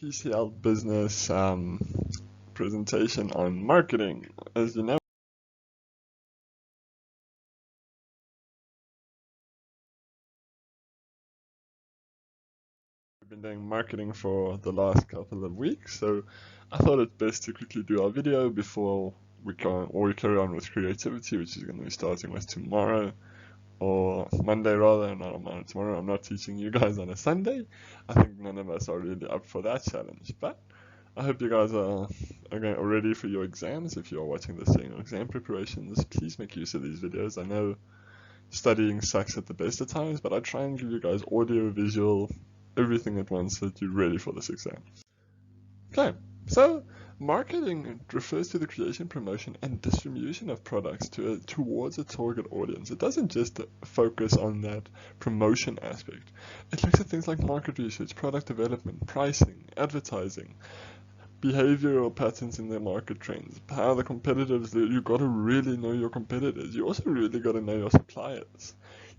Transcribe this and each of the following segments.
PCL business presentation on marketing. As you know, we've been doing marketing for the last couple of weeks, so I thought it best to quickly do our video before we carry on with creativity, which is going to be starting with tomorrow. Or Monday rather, not on tomorrow. I'm not teaching you guys on a Sunday. I think none of us are really up for that challenge, but I hope you guys are ready for your exams. If you are watching this during your exam preparations, please make use of these videos. I know studying sucks at the best of times, but I try and give you guys audio, visual, everything at once so that you're ready for this exam. Okay, so marketing refers to the creation, promotion, and distribution of products towards a target audience. It doesn't just focus on that promotion aspect. It looks at things like market research, product development, pricing, advertising, behavioral patterns in the market trends, how the competitors, you've got to really know your competitors. You also really got to know your suppliers.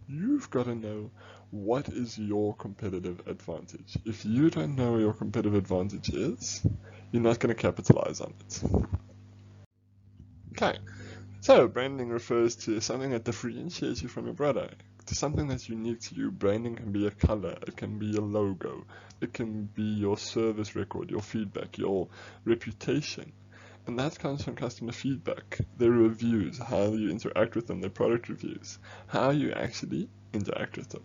You've got to know what is your competitive advantage. If you don't know what your competitive advantage is, you're not going to capitalize on it. Okay, so branding refers to something that differentiates you from your product, to something that's unique to you. Branding can be a color, it can be a logo, it can be your service record, your feedback, your reputation. And that comes from customer feedback, their reviews, how you interact with them, their product reviews, how you actually interact with them.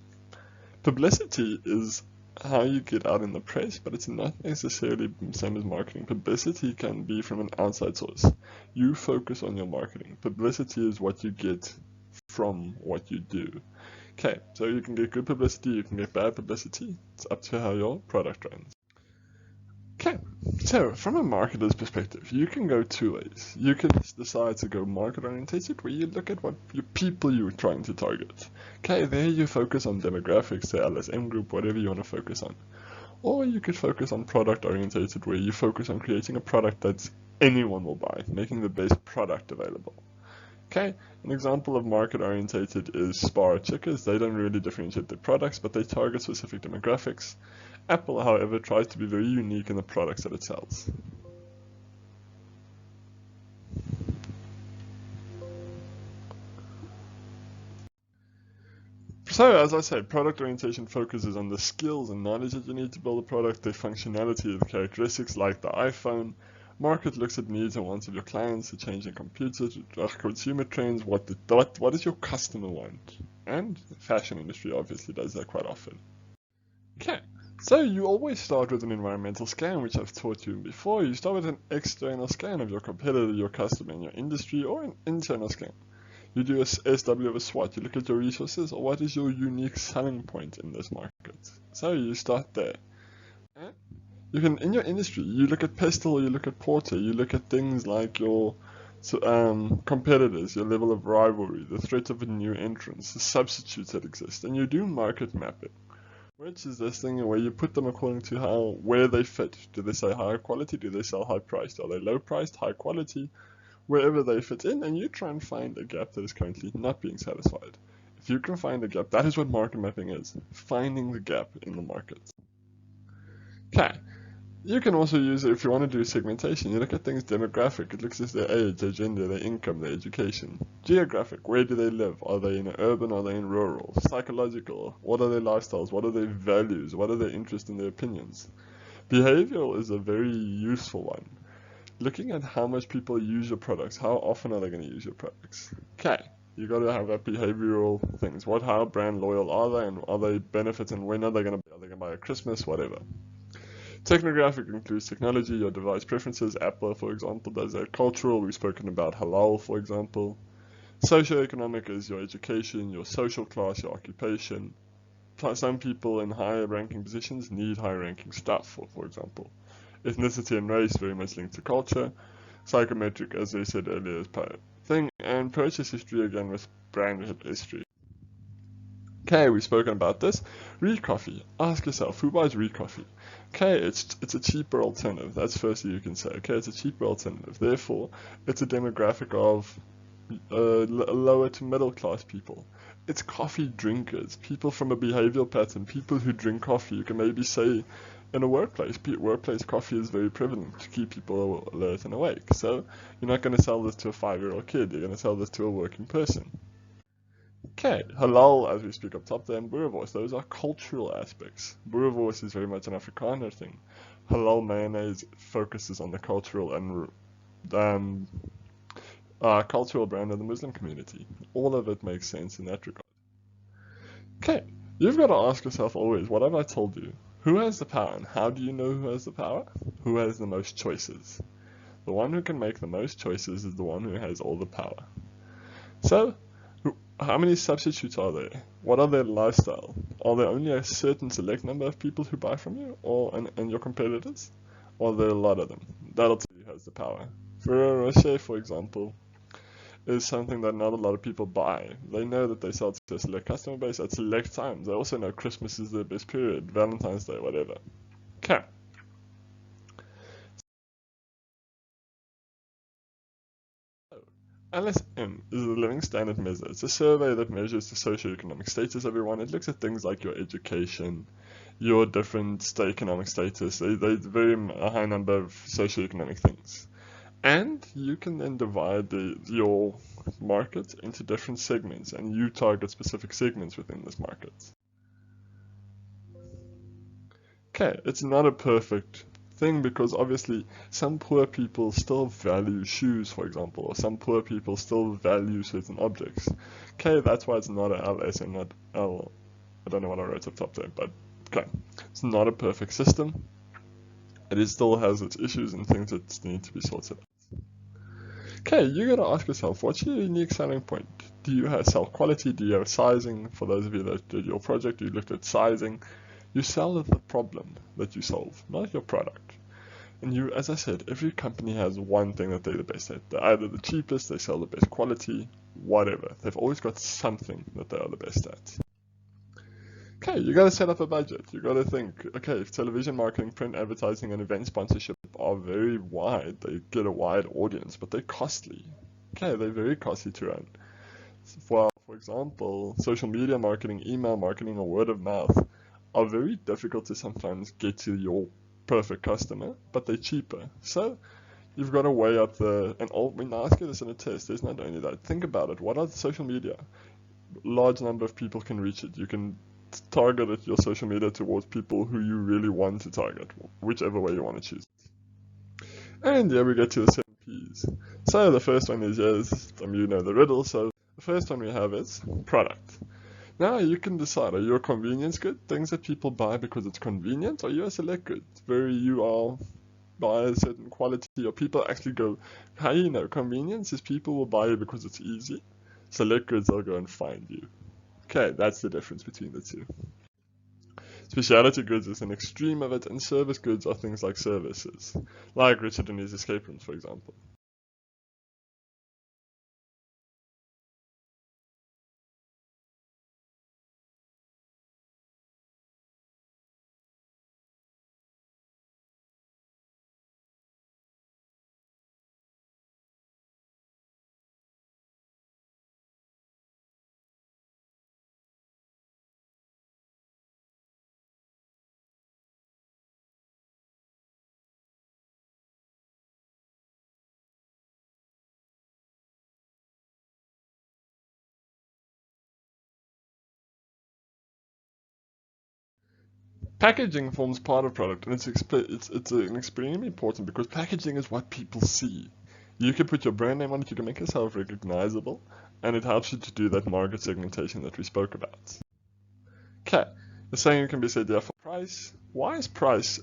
Publicity is how you get out in the press, but it's not necessarily the same as marketing. Publicity can be from an outside source. You focus on your marketing. Publicity is what you get from what you do. Okay, so you can get good publicity, you can get bad publicity. It's up to how your product runs. Okay, so from a marketer's perspective, you can go two ways. You can decide to go market orientated, where you look at what your people you're trying to target. Okay, there you focus on demographics, the LSM group, whatever you want to focus on. Or you could focus on product orientated, where you focus on creating a product that anyone will buy, making the best product available. Okay, an example of market orientated is Spar Checkers. They don't really differentiate their products, but they target specific demographics. Apple, however, tries to be very unique in the products that it sells. So, as I said, product orientation focuses on the skills and knowledge that you need to build a product, the functionality, the characteristics like the iPhone. Market looks at needs and wants of your clients, the changing consumer trends, what does your customer want? And the fashion industry obviously does that quite often. Okay, so you always start with an environmental scan, which I've taught you before. You start with an external scan of your competitor, your customer, and your industry, or an internal scan. You do a SW of a SWOT. You look at your resources, or what is your unique selling point in this market. So you start there. You can, in your industry, you look at Pestle, you look at Porter, you look at things like your competitors, your level of rivalry, the threat of a new entrance, the substitutes that exist, and you do market mapping, which is this thing where you put them according to where they fit. Do they say higher quality? Do they sell high priced? Are they low priced, high quality? Wherever they fit in, and you try and find a gap that is currently not being satisfied. If you can find a gap, that is what market mapping is, finding the gap in the market. Okay. You can also use it if you want to do segmentation. You look at things demographic. It looks at their age, their gender, their income, their education. Geographic. Where do they live? Are they in urban? Are they in rural? Psychological. What are their lifestyles? What are their values? What are their interests and their opinions? Behavioral is a very useful one. Looking at how much people use your products. How often are they going to use your products? Okay. You got to have that behavioral things. How brand loyal are they, and are they benefits, and when are they going to buy? Are they going to buy at Christmas? Whatever. Technographic includes technology, your device preferences. Apple, for example, does that. Cultural, we've spoken about halal, for example. Socioeconomic is your education, your social class, your occupation. Some people in higher ranking positions need higher ranking stuff, for example. Ethnicity and race, very much linked to culture. Psychometric, as I said earlier, is part of the thing. And purchase history, again, with brand history. Okay, we've spoken about this. Reed Coffee. Ask yourself, who buys Reed Coffee? Okay, it's a cheaper alternative. That's firstly you can say. Okay, it's a cheaper alternative. Therefore, it's a demographic of lower to middle class people. It's coffee drinkers, people from a behavioral pattern, people who drink coffee. You can maybe say in a workplace, workplace coffee is very prevalent to keep people alert and awake. So you're not going to sell this to a 5-year-old kid. You're going to sell this to a working person. Okay, halal, as we speak up top there, and boerewors, those are cultural aspects. Boerewors is very much an Afrikaner thing. Halal mayonnaise focuses on the cultural and cultural brand of the Muslim community. All of it makes sense in that regard. Okay, you've got to ask yourself always, what have I told you? Who has the power, and how do you know who has the power? Who has the most choices? The one who can make the most choices is the one who has all the power. So, how many substitutes are there? What are their lifestyle? Are there only a certain select number of people who buy from you and your competitors? Or are there a lot of them? That'll tell you who has the power. Ferrero Rocher, for example, is something that not a lot of people buy. They know that they sell to a select customer base at select times. They also know Christmas is their best period, Valentine's Day, whatever. Okay. LSM is a living standard measure. It's a survey that measures the socioeconomic status of everyone. It looks at things like your education, your different economic status. They very a high number of socioeconomic things. And you can then divide your market into different segments, and you target specific segments within this market. Okay, it's not a perfect thing because obviously some poor people still value shoes, for example, or some poor people still value certain objects. Okay, that's why it's not a LS and not L. I don't know what I wrote up top there, but okay, it's not a perfect system. It still has its issues and things that need to be sorted out. Okay, you gotta ask yourself, what's your unique selling point? Do you have sell quality? Do you have sizing? For those of you that did your project, you looked at sizing. You sell the problem that you solve, not your product. And you, as I said, every company has one thing that they're the best at. They're either the cheapest, they sell the best quality, whatever. They've always got something that they are the best at. Okay, you gotta set up a budget. You gotta think, okay, if television marketing, print advertising, and event sponsorship are very wide, they get a wide audience, but they're costly. Okay, they're very costly to run. For example, social media marketing, email marketing, or word of mouth are very difficult to sometimes get to your perfect customer, but they're cheaper. So you've got to weigh up when I ask you this in a test, there's not only that. Think about it. What are the social media? Large number of people can reach it. You can target your social media towards people who you really want to target, whichever way you want to choose. And here we get to the 7 P's. So the first one is, yes, you know the riddle. So the first one we have is product. Now you can decide, are you a convenience good? Things that people buy because it's convenient, or you a select good? You are buy a certain quality, or people actually go, how you know? Convenience is people will buy you because it's easy. Select goods, they'll go and find you. Okay, that's the difference between the two. Specialty goods is an extreme of it, and service goods are things like services, like Richard and his escape rooms, for example. Packaging forms part of product, and it's an extremely important because packaging is what people see. You can put your brand name on it, you can make yourself recognizable, and it helps you to do that market segmentation that we spoke about. Okay, the same can be said there for price. Why is price?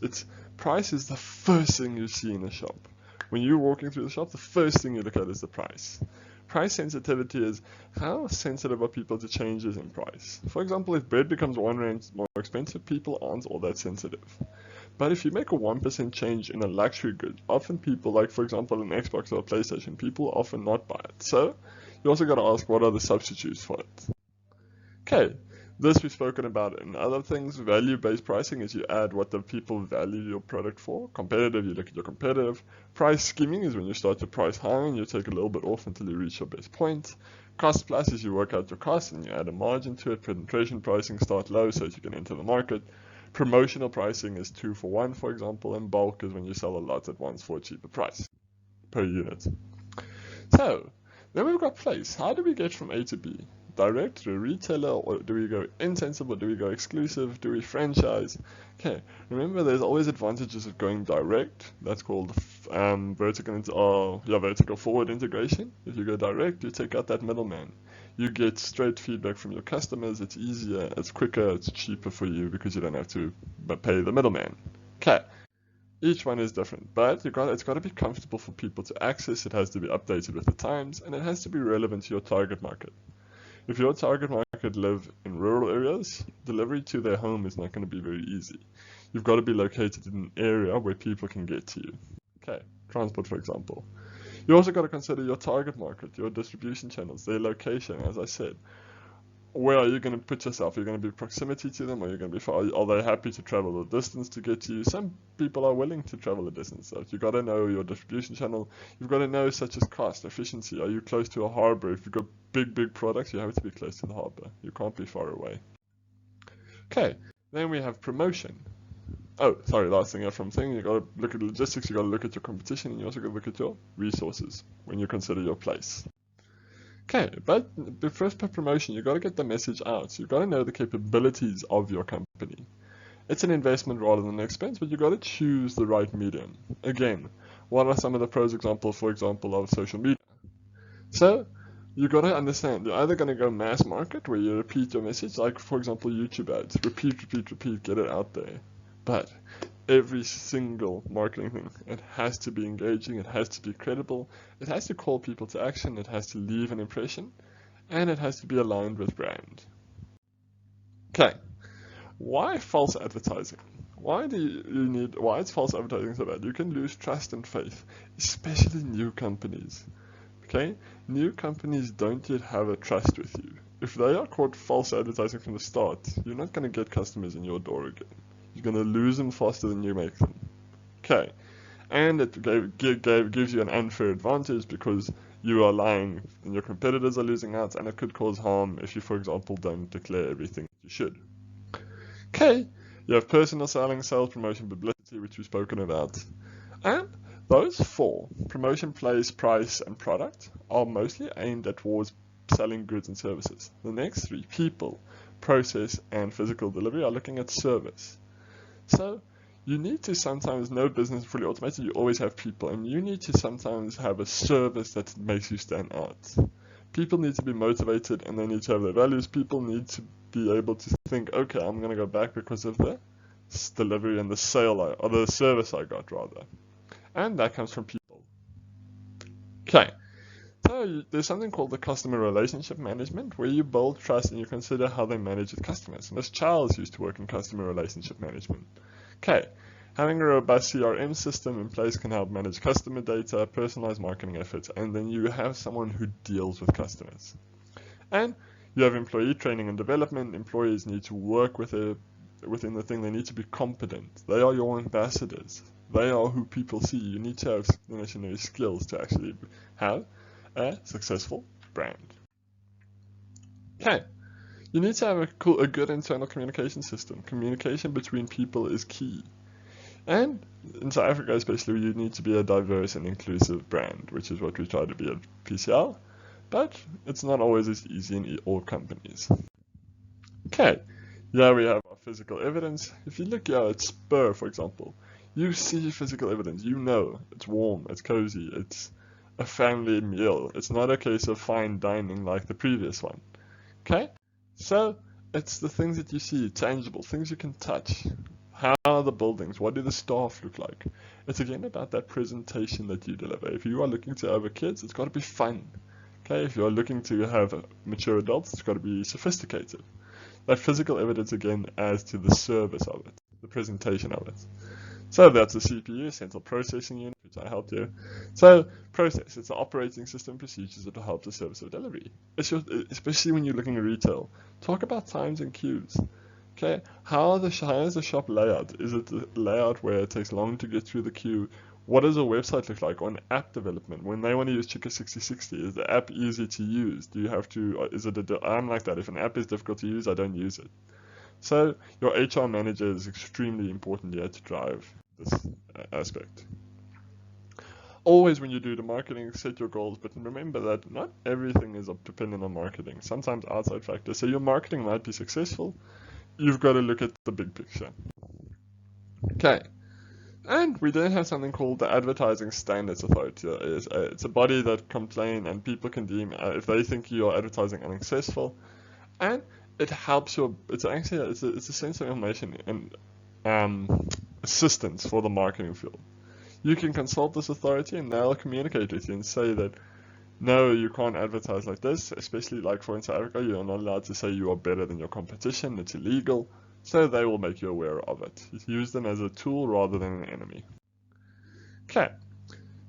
Price is the first thing you see in a shop. When you're walking through the shop, the first thing you look at is the price. Price sensitivity is how sensitive are people to changes in price. For example, if bread becomes 1 rand more expensive, people aren't all that sensitive. But if you make a 1% change in a luxury good, often people, like for example an Xbox or a PlayStation, people often not buy it. So you also got to ask, what are the substitutes for it? Okay, this we've spoken about in other things. Value-based pricing is you add what the people value your product for. Competitive, you look at your competitive. Price skimming is when you start to price high and you take a little bit off until you reach your best point. Cost plus is you work out your cost and you add a margin to it. Penetration pricing, start low so that you can enter the market. Promotional pricing is 2 for 1, for example, and bulk is when you sell a lot at once for a cheaper price per unit. So, then we've got place. How do we get from A to B? Direct to a retailer, or do we go intensive, or do we go exclusive? Do we franchise? Okay, remember there's always advantages of going direct. That's called vertical forward integration. If you go direct, you take out that middleman. You get straight feedback from your customers. It's easier, it's quicker, it's cheaper for you because you don't have to pay the middleman. Okay. Each one is different, but it's got to be comfortable for people to access. It has to be updated with the times, and it has to be relevant to your target market. If your target market live in rural areas, delivery to their home is not going to be very easy. You've got to be located in an area where people can get to you. Okay, transport for example. You also got to consider your target market, your distribution channels, their location, as I said. Where are you going to put yourself? Are you going to be proximity to them, or are you going to be far? Are they happy to travel the distance to get to you? Some people are willing to travel the distance. So you've got to know your distribution channel. You've got to know such as cost, efficiency. Are you close to a harbor? If you've got big products, you have to be close to the harbor. You can't be far away. Okay, then we have promotion. Oh, sorry, last thing from thing, you got to look at logistics, you got to look at your competition, and you also got to look at your resources when you consider your place. Okay, but first per promotion, you got to get the message out. So you got to know the capabilities of your company. It's an investment rather than an expense, but you got to choose the right medium. Again, what are some of the pros for example, of social media? So you got to understand, you're either going to go mass market where you repeat your message, like for example YouTube ads, repeat, get it out there. But every single marketing thing, it has to be engaging, it has to be credible, it has to call people to action, it has to leave an impression, and it has to be aligned with brand. Okay, why false advertising? Why is false advertising so bad? You can lose trust and faith, especially new companies. Okay, new companies don't yet have a trust with you. If they are caught false advertising from the start, you're not going to get customers in your door again. You're going to lose them faster than you make them. Okay, and it gives you an unfair advantage because you are lying and your competitors are losing out, and it could cause harm if you, for example, don't declare everything you should. Okay, you have personal selling, sales, promotion, publicity, which we've spoken about. And those 4, promotion, place, price, and product, are mostly aimed towards selling goods and services. The next 3, people, process, and physical delivery, are looking at service. So you need to sometimes know business fully automated, you always have people, and you need to sometimes have a service that makes you stand out. People need to be motivated, and they need to have their values. People need to be able to think, okay, I'm going to go back because of the delivery and the sale, or the service I got rather. And that comes from people. Okay. So there's something called the customer relationship management, where you build trust and you consider how they manage with customers. Ms. Charles used to work in customer relationship management. Okay, having a robust CRM system in place can help manage customer data, personalize marketing efforts, and then you have someone who deals with customers. And you have employee training and development. Employees need to work within the thing. They need to be competent. They are your ambassadors. They are who people see. You need to have necessary skills to actually have a successful brand. Okay, you need to have a good internal communication system. Communication between people is key. And in South Africa especially, you need to be a diverse and inclusive brand, which is what we try to be at PCL, but it's not always as easy in all companies. Okay, here we have our physical evidence. If you look here at Spur, for example, you see physical evidence. You know it's warm, it's cozy, it's a family meal. It's not a case of fine dining like the previous one. Okay? So it's the things that you see, tangible, things you can touch. How are the buildings? What do the staff look like? It's again about that presentation that you deliver. If you are looking to have kids, it's got to be fun. Okay? If you are looking to have mature adults, it's got to be sophisticated. That physical evidence again adds to the service of it, the presentation of it. So that's the CPU, Central Processing Unit, which I helped you. So process, it's the operating system procedures that will help the service of delivery. Especially when you're looking at retail. Talk about times and queues. Okay, how is the shop layout? Is it the layout where it takes long to get through the queue? What does a website look like? On app development, when they want to use Chica 6060, is the app easy to use? Do you have to, I'm like that, if an app is difficult to use, I don't use it. So your HR manager is extremely important here to drive this aspect. Always when you do the marketing, set your goals, but remember that not everything is dependent on marketing. Sometimes outside factors. So your marketing might be successful. You've got to look at the big picture. Okay. And we then have something called the Advertising Standards Authority. It's a body that complain and people can deem if they think you are advertising unsuccessful, and it helps your. It's a sense of information and assistance for the marketing field. You can consult this authority and they'll communicate with you and say that no, you can't advertise like this, especially like for in South Africa, you're not allowed to say you are better than your competition. It's illegal. So they will make you aware of it. Use them as a tool rather than an enemy. Okay,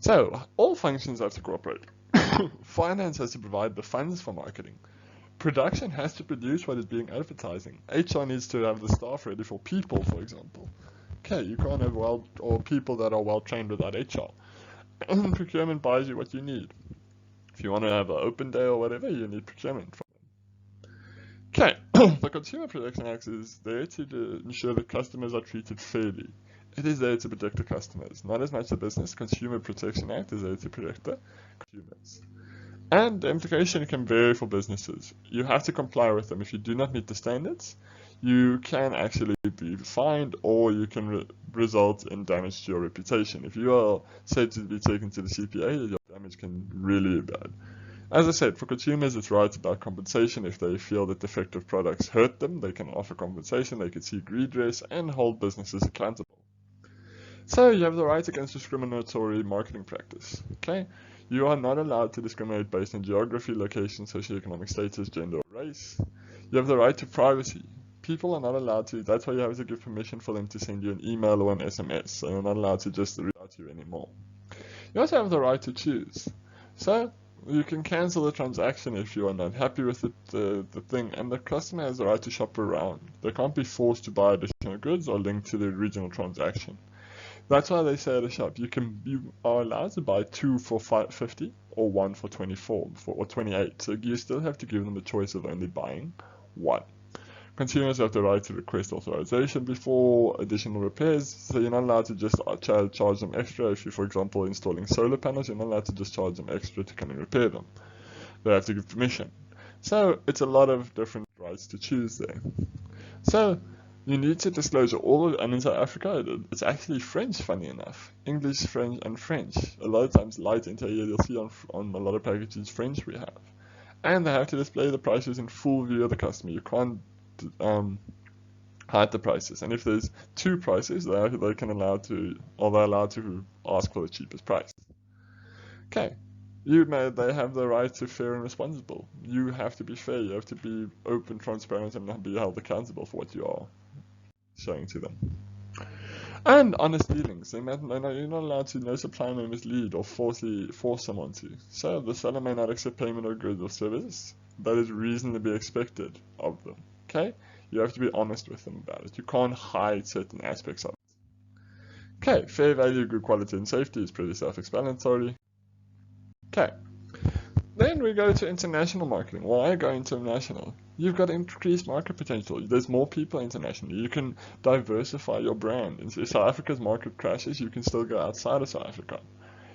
so all functions have to cooperate. Finance has to provide the funds for marketing. Production has to produce what is being advertising. HR needs to have the staff ready for people, for example. Okay, you can't have people that are well trained without HR. And procurement buys you what you need. If you want to have an open day or whatever, you need procurement from them. Okay, the Consumer Protection Act is there to ensure that customers are treated fairly. It is there to protect the customers, not as much the business. Consumer Protection Act is there to protect the consumers. And the implication can vary for businesses. You have to comply with them. If you do not meet the standards, you can actually be fined or you can result in damage to your reputation. If you are said to be taken to the CPA, your damage can really be bad. As I said, for consumers, it's right about compensation. If they feel that defective products hurt them, they can offer compensation, they can seek redress, and hold businesses accountable. So you have the right against discriminatory marketing practice. Okay, you are not allowed to discriminate based on geography, location, socioeconomic status, gender, or race. You have the right to privacy. People are not allowed to, that's why you have to give permission for them to send you an email or an SMS, so you're not allowed to just reach out to you anymore. You also have the right to choose. So you can cancel the transaction if you are not happy with the thing, and the customer has the right to shop around. They can't be forced to buy additional goods or linked to the original transaction. That's why they say at a shop, you are allowed to buy 2 for $50 or 1 for $24 or $28. So you still have to give them the choice of only buying 1. Consumers have the right to request authorization before additional repairs, so you're not allowed to just charge them extra. If you're, for example, installing solar panels, you're not allowed to just charge them extra to come and repair them. They have to give permission. So it's a lot of different rights to choose there. So you need to disclose all of, and in South Africa, it's actually French, funny enough. English, French, and French. A lot of times, light interior, you'll see on a lot of packages, French we have. And they have to display the prices in full view of the customer. You can't hide the prices, and if there's 2 prices, they're allowed to ask for the cheapest price. Okay, they have the right to fair and responsible. You have to be fair. You have to be open, transparent, and be held accountable for what you are showing to them. And honest dealings. You're not allowed to no supply may mislead or force someone to. So the seller may not accept payment of goods or services that is reasonably expected of them. Okay, you have to be honest with them about it. You can't hide certain aspects of it. Okay, fair value, good quality, and safety is pretty self-explanatory. Okay, then we go to international marketing. Why go international? You've got increased market potential. There's more people internationally. You can diversify your brand. If South Africa's market crashes, you can still go outside of South Africa.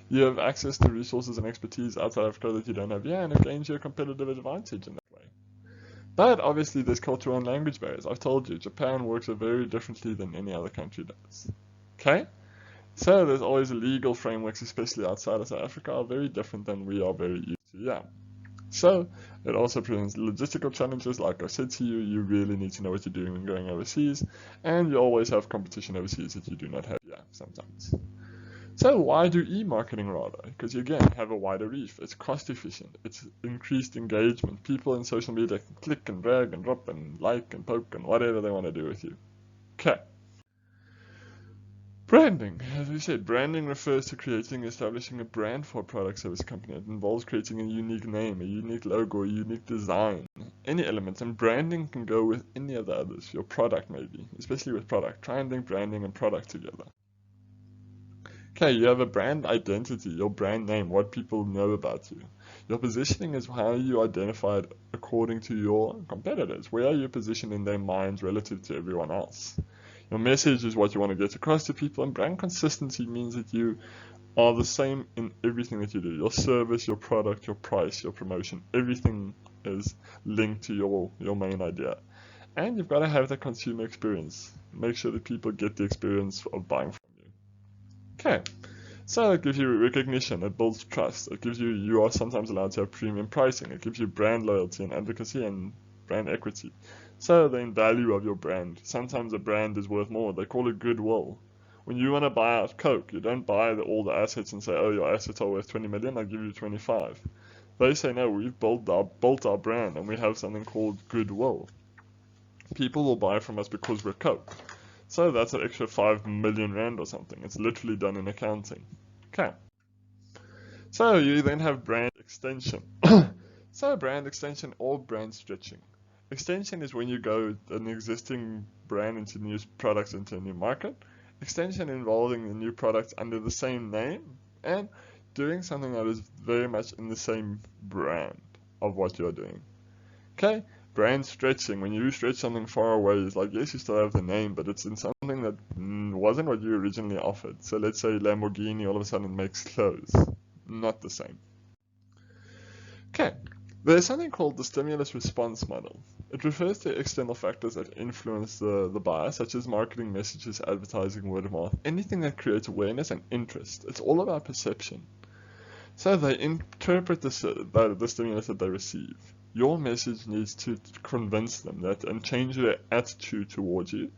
You have access to resources and expertise outside Africa that you don't have here, and it gains you a competitive advantage in that way. But obviously there's cultural and language barriers. I've told you, Japan works very differently than any other country does. Okay? So there's always legal frameworks, especially outside of South Africa, are very different than we are very used to. Yeah. So it also presents logistical challenges. Like I said to you, you really need to know what you're doing when going overseas, and you always have competition overseas that you do not have here sometimes. So why do e-marketing rather? Because you again have a wider reach. It's cost efficient. It's increased engagement. People in social media can click and drag and drop and like and poke and whatever they want to do with you. Okay. Branding. As we said, branding refers to creating and establishing a brand for a product service company. It involves creating a unique name, a unique logo, a unique design, any elements. And branding can go with any of the others. Your product maybe, especially with product. Try and link branding and product together. Okay, you have a brand identity, your brand name, what people know about you. Your positioning is how you identified according to your competitors. Where are you positioned in their minds relative to everyone else? Your message is what you want to get across to people, and brand consistency means that you are the same in everything that you do. Your service, your product, your price, your promotion, everything is linked to your main idea. And you've got to have the consumer experience. Make sure that people get the experience of buying from you. Okay, so it gives you recognition, it builds trust, it gives you are sometimes allowed to have premium pricing, it gives you brand loyalty and advocacy and brand equity. So the value of your brand. Sometimes a brand is worth more. They call it goodwill. When you want to buy out Coke, you don't buy all the assets and say, oh, your assets are worth 20 million, I'll give you 25. They say, no, we've built our brand and we have something called goodwill. People will buy from us because we're Coke. So that's an extra 5 million rand or something. It's literally done in accounting. Okay. So you then have brand extension. So brand extension or brand stretching. Extension is when you go an existing brand into new products into a new market. Extension involving the new products under the same name and doing something that is very much in the same brand of what you're doing. Okay, brand stretching, when you stretch something far away, is like, yes, you still have the name, but it's in something that wasn't what you originally offered. So let's say Lamborghini all of a sudden makes clothes. Not the same. Okay, there's something called the stimulus response model. It refers to external factors that influence the buyer, such as marketing messages, advertising, word of mouth, anything that creates awareness and interest. It's all about perception. So they interpret the stimulus that they receive. Your message needs to convince them that and change their attitude towards you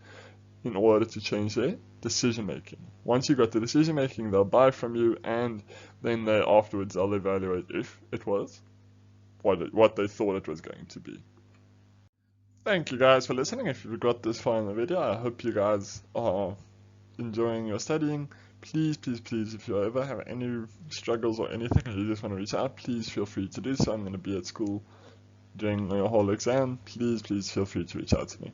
in order to change their decision making. Once you got the decision making, they'll buy from you, and then afterwards they'll evaluate if it was what they thought it was going to be. Thank you guys for listening. If you've got this far in the video, I hope you guys are enjoying your studying. Please, if you ever have any struggles or anything, and you just want to reach out, please feel free to do so. I'm going to be at school during your whole exam. Please feel free to reach out to me.